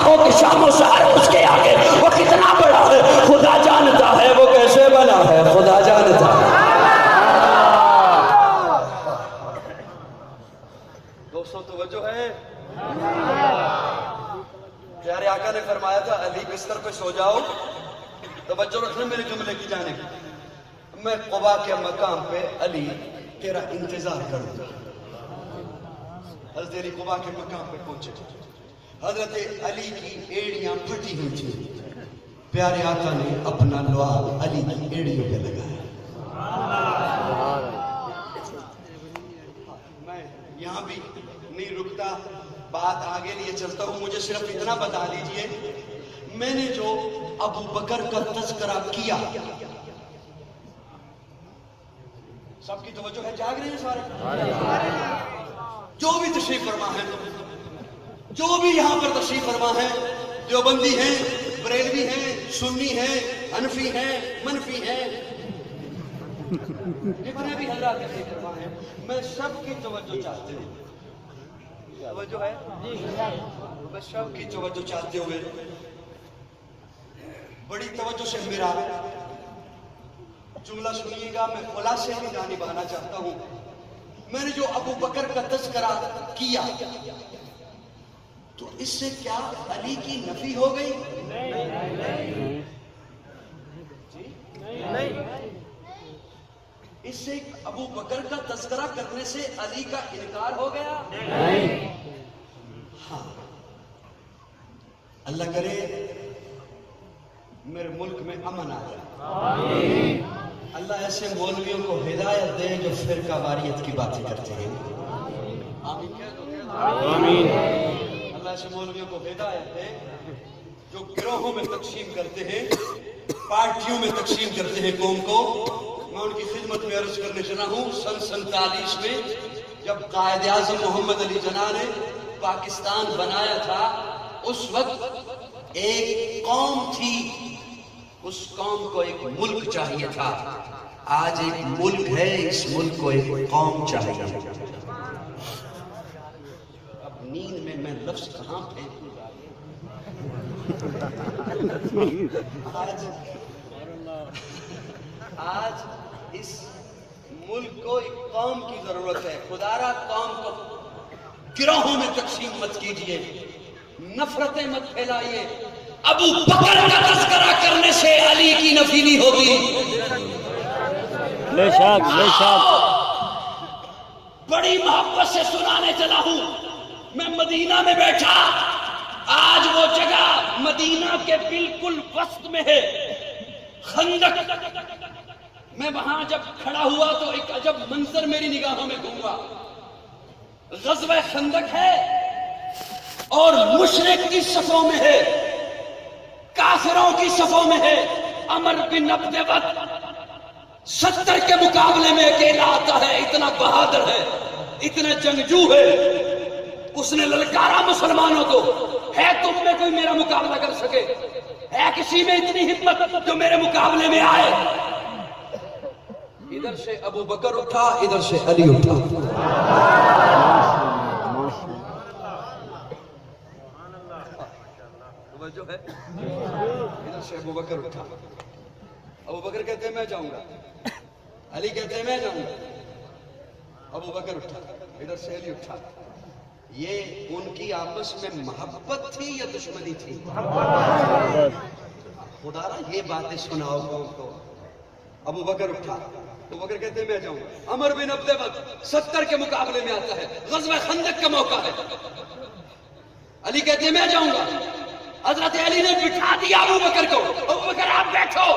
ہو کہ شام و سحر اس کے آگے وہ کتنا بڑا ہے، خدا جانتا ہے وہ کیسے بنا ہے، خدا جانتا ہے۔ دوستو توجہ ہے، پیارے آقا نے فرمایا تھا علی بستر پہ سو جاؤ، توجہ رکھنا میرے جملے کی جانب، میں قبا کے مقام پہ علی تیرا انتظار کروں گا۔ حضرت علی قبا کے مقام پہ پہنچے، حضرت علی کی ایڑیاں پھٹی ہوئی تھی، پیارے آقا نے اپنا لعاب علی کی ایڑیوں پہ لگایا۔ میں یہاں بھی نہیں رکتا، بات آگے لیے چلتا ہوں، مجھے صرف اتنا بتا دیجئے، میں نے جو ابو بکر کا تذکرہ کیا، سب کی توجہ ہے، جاگ رہے ہیں سارے؟ جو بھی تشریف فرما ہے، جو بھی یہاں پر تشریف فرما ہے، دیوبندی ہیں، بریلوی ہیں، سنی ہیں، حنفی ہیں، منفی ہیں، جتنے بھی حضرات تشریف فرما ہیں، میں سب کی توجہ چاہتے ہوں، توجہ ہے؟ میں سب کی توجہ چاہتے ہوئے بڑی توجہ سے میرا جملہ سنیے گا، میں خلاصے کی جانب آنا چاہتا ہوں۔ میں نے جو ابو بکر کا تذکرہ کیا تو اس سے کیا علی کی نفی ہو گئی؟ نہیں۔ اس سے ابو بکر کا تذکرہ کرنے سے علی کا انکار ہو گیا؟ نہیں۔ ہاں، اللہ کرے میرے ملک میں امن آ جائے، اللہ ایسے مولویوں کو ہدایت دے جو فرقہ واریت کی باتیں کرتے ہیں، آمین کہہ دو، آمین۔ اللہ ایسے مولویوں کو ہدایت دے جو گروہوں میں تقسیم کرتے ہیں، پارٹیوں میں تقسیم کرتے ہیں قوم کو۔ میں ان کی خدمت میں عرض کرنے چلا ہوں، سن 47 میں جب قائد اعظم محمد علی جناح نے پاکستان بنایا تھا، اس وقت ایک قوم تھی، اس قوم کو ایک ملک چاہیے تھا، آج ایک ملک ہے، اس ملک کو ایک قوم چاہیے۔ اب نیند میں لفظ کہاں پھینکوں آج اس ملک کو ایک قوم کی ضرورت ہے۔ خدا را قوم کو گروہوں میں تقسیم مت کیجئے، نفرتیں مت پھیلائیے۔ ابو بکر کا تذکرہ کرنے سے علی کی نفی نہیں ہوگی۔ بے شک بڑی محبت سے سنانے چلا ہوں، میں مدینہ میں بیٹھا، آج وہ جگہ مدینہ کے بالکل وسط میں ہے، خندق۔ میں وہاں جب کھڑا ہوا تو ایک عجب منظر میری نگاہوں میں گھوما، غزوہ خندق ہے اور مشرک کی صفوں میں ہے، کافروں کی صفوں میں ہے۔ عمر بن عبد ود 70 کے مقابلے میں اکیلا آتا ہے، اتنا بہادر ہے، اتنا جنگجو ہے، اس نے للکارا مسلمانوں کو، ہے تم میں کوئی میرا مقابلہ کر سکے؟ ہے کسی میں اتنی ہمت جو میرے مقابلے میں آئے؟ ادھر سے ابو بکر اٹھا، ادھر سے علی اٹھا۔ جو ہے ادھر سے ابو بکر اٹھا، ابو بکر کہتے ہیں میں جاؤں گا، علی کہتے ہیں میں جاؤں گا، ابو بکر اٹھا، ادھر سے علی اٹھا۔ یہ ان کی آپس میں محبت تھی یا دشمنی تھی؟ خدا را یہ باتیں سناؤ قوم کو۔ ابو بکر اٹھا، ابو بکر کہتے ہیں میں جاؤں گا۔ عمر بن عبد ود 70 کے مقابلے میں آتا ہے، غزوہ خندق کا موقع ہے، علی کہتے ہیں میں جاؤں گا۔ حضرت علی نے بٹھا دیا ابو بکر کو، ابو بکر آپ بیٹھو،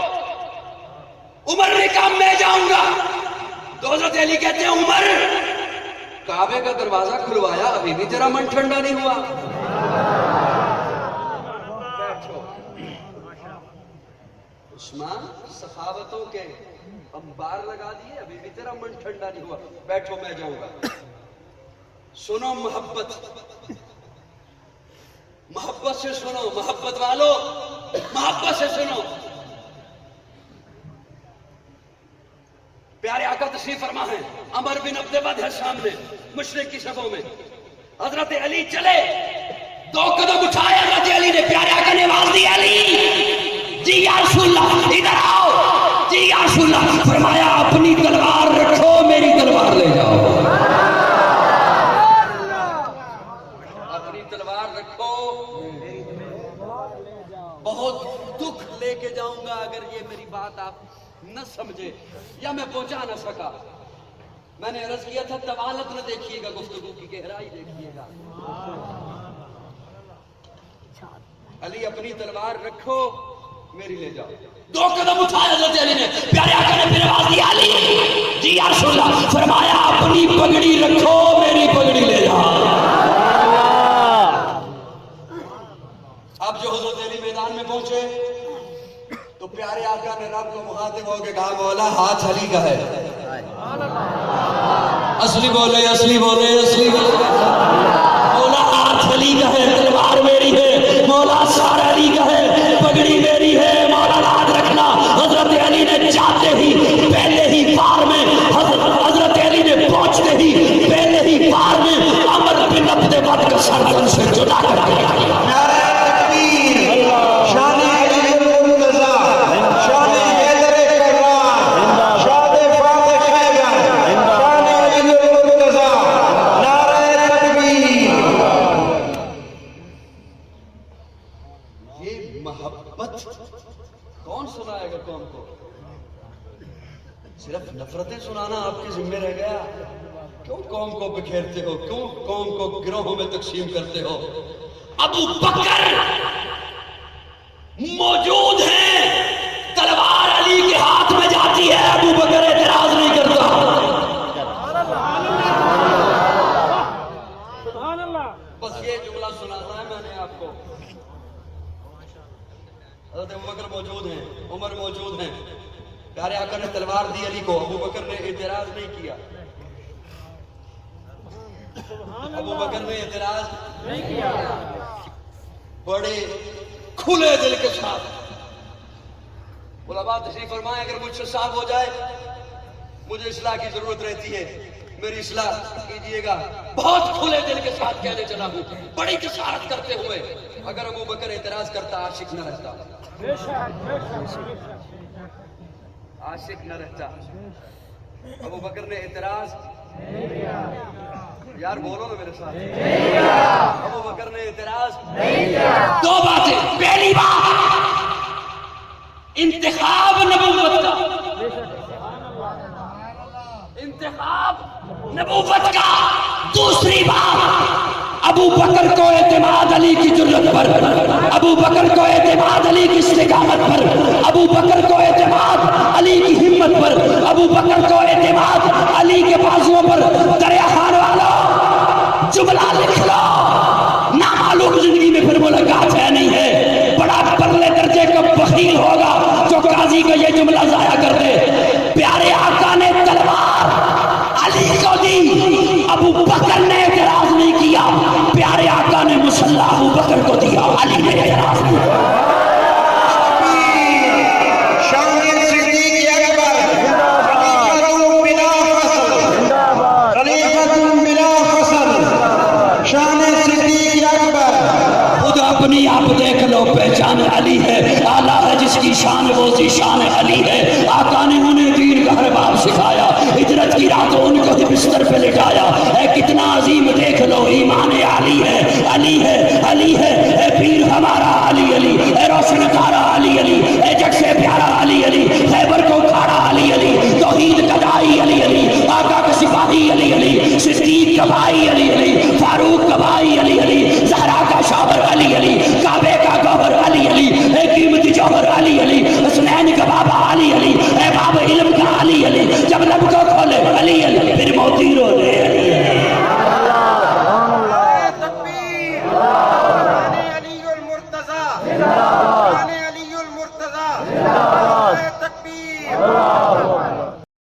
عمر نے کہا میں جاؤں گا، تو حضرت علی کہتے ہیں عمر کعبے کا دروازہ کھلوایا، ابھی بھی تیرا من ٹھنڈا نہیں ہوا؟ بیٹھو۔ عثمان سخاوتوں کے انبار لگا دیے، ابھی بھی تیرا من ٹھنڈا نہیں ہوا؟ بیٹھو میں جاؤں گا۔ سنو محبت سے سنو، محبت والو محبت سے سنو۔ پیارے آقا تشریف فرما ہے، عمر بن عبد ود ہے سامنے مشرق کی صفوں میں، حضرت علی چلے، 2 قدم اٹھائے، حضرت علی نے بہت دکھ لے کے جاؤں گا اگر یہ میری بات آپ نہ سمجھے یا میں پہنچا نہ سکا. میں نے عرض کیا تھا طوالت نہ دیکھیے گا، گفتگو کی گہرائی دیکھیے گا. علی اپنی تلوار رکھو، میری لے جاؤ. 2 قدم اٹھایا حضرت علی نے، پیارے آقا نے پھر آواز دی علی جی یا رسول اللہ، فرمایا اپنی پگڑی رکھو، میری پگڑی لے جاؤ. اب جو حضرت علی میدان میں پہنچے تو پیارے آقا نے رب کو مخاطب ہو کے کہا مولا ہاتھ علی کا ہے. اصلی بولے اصلی بولے اصلی بولے. مولا ہاتھ علی کا ہے، تلوار میری ہے. مولا سار علی کا ہے، پگڑی میری ہے. مولا یاد رکھنا حضرت علی نے جاتے ہی پہلے ہی بار میں، حضرت علی نے پہنچتے ہی پہلے ہی بار میں عمر بن عبد بد کا سر سے جدا کر دیا. کون سنائے گا قوم کو؟ صرف نفرتیں سنانا آپ کے ذمہ رہ گیا. کیوں قوم کو بکھیرتے ہو؟ کیوں قوم کو گروہوں میں تقسیم کرتے ہو؟ ابو بکر موجود ہیں، تلوار علی کے ہاتھ میں جاتی ہے، ابو بکر اعتراض نہیں کرتا. بس یہ جملہ سناتا ہے میں نے آپ کو. حضرت ابو بکر موجود ہیں، عمر موجود ہیں. پیارے آقا نے تلوار دی علی کو، ابو بکر نے اعتراض نہیں کیا. ابو بکر نے اعتراض نہیں کیا. بڑے کھلے دل کے ساتھ علماء تشریف فرمائیں اگر مجھ سے صاف ہو جائے، مجھے اصلاح کی ضرورت رہتی ہے، میری اصلاح کیجئے گا. بہت کھلے دل کے ساتھ کہنے چلا ہوں، بڑی جسارت کرتے ہوئے. اگر ابو بکر اعتراض کرتا عاشق نہ رہتا، عاشق نہ رہتا. ابو بکر نے اعتراض، یار بولو نا میرے ساتھ. ابو بکر نے اعتراض. 2 باتیں. پہلی بات انتخاب نبوت کا، انتخاب نبوت کا. دوسری بات ابو بکر کو اعتماد علی کی جرت پر، ابو بکر کو اعتماد علی کی استقامت پر، ابو بکر کو اعتماد علی کی ہمت پر، ابو بکر کو اعتماد علی کے بازوؤں پر. دریا خان والو جملہ لکھ لو، نامعلوم زندگی میں پھر ملاقات ہے نہیں ہے. بڑا پرلے درجے کا بخیل ہوگا جو قاضی کا یہ جملہ ضائع کر دے. پیارے آقا نے تلوار علی کو دی، ابو بکر نے اعتراض نہیں کیا. پیارے آقا نے مسلح ابو بکر کو دیا، علی نے اعتراض نہیں کیا. اپنی آپ دیکھ لو، پہچان علی ہے، آلہ ہے جس کی شان وہ ذیشان علی ہے. آقا نے انہیں دین کا ہر باب سکھایا، ہجرت کی راتوں ان کو بستر پہ لٹایا. اے کتنا عظیم دیکھ لو، ایمان علی ہے، علی ہے، علی ہے. اے پیر ہمارا علی علی، اے روشن تارا علی علی، اے جگ سے پیارا علی علی، خیبر کو کھاڑا علی علی، توحید کا دائی علی علی، آقا کا سپاہی علی علی، صدیق کا بھائی علی علی، فاروق کا بھائی علی علی، زہرا کا شاور علی علی،